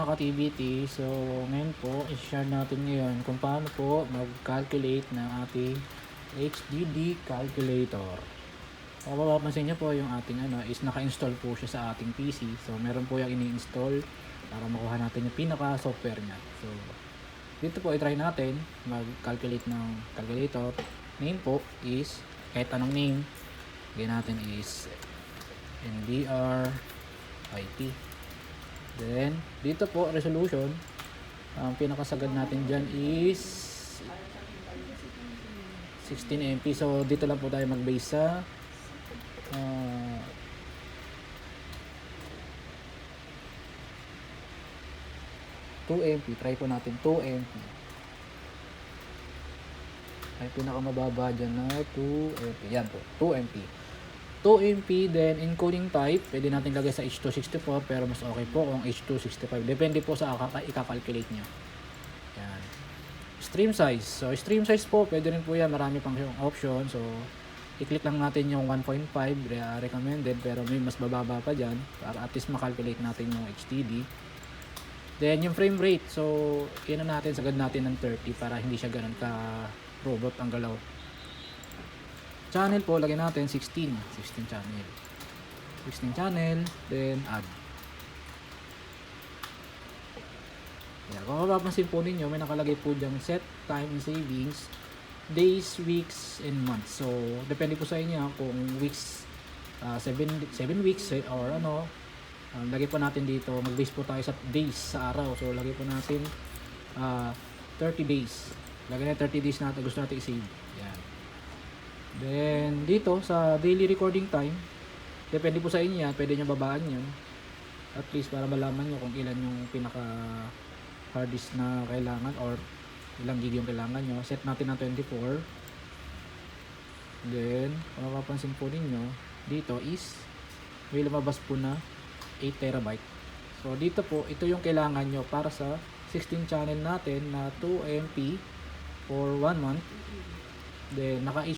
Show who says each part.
Speaker 1: mga ka-TBT, so ngayon po i-share natin ngayon kung paano po mag-calculate ng ating HDD calculator. Kung mapapansin nyo po yung ating is naka-install po siya sa ating PC, so meron po yung ini-install para makuha natin yung pinaka-software niya. So dito po i-try natin mag-calculate ng calculator. Name po is kahit anong name. Gawin natin is NDR-IT. Then dito po resolution, ang pinakasagad natin dyan is 16 MP. So dito lang po tayo mag-base sa 2 MP. Try po natin 2 MP. Ay pinakamababa dyan na 2 MP. Yan po, 2 MP. 2 MP, then encoding type, pwede natin lagay sa H264, pero mas okay po kung H265. Depende po sa ika-calculate nyo. Yan. Stream size. So, stream size po, pwede rin po yan. Marami pang option. So, i-click lang natin yung 1.5 recommended, pero may mas bababa pa dyan para at least makalculate natin yung HDD. Then, yung frame rate. So, yun natin, sagad natin ng 30 para hindi siya ganun ka-robot ang galaw. Channel po, lagyan natin 16 channel. 16 channel, then add. Yan. Kung mapapansin po ninyo, may nakalagay po diyang set time and savings, days, weeks, and months. So, depende po sa inyo kung weeks, 7 weeks or lagay po natin dito, mag-base po tayo sa days sa araw. So, lagay po natin 30 days. Lagay na 30 days natin, gusto natin i-save. Yan. Then, dito sa daily recording time, depende po sa inyo yan, pwede nyo babaan yan. At least para malaman nyo kung ilan yung pinaka hard disk na kailangan or ilang gig yung kailangan nyo. Set natin ng 24. Then, kung mapapansin po ninyo, dito is may lumabas po na 8 terabyte. So, dito po, ito yung kailangan nyo para sa 16 channel natin na 2 MP for 1 month. Then, naka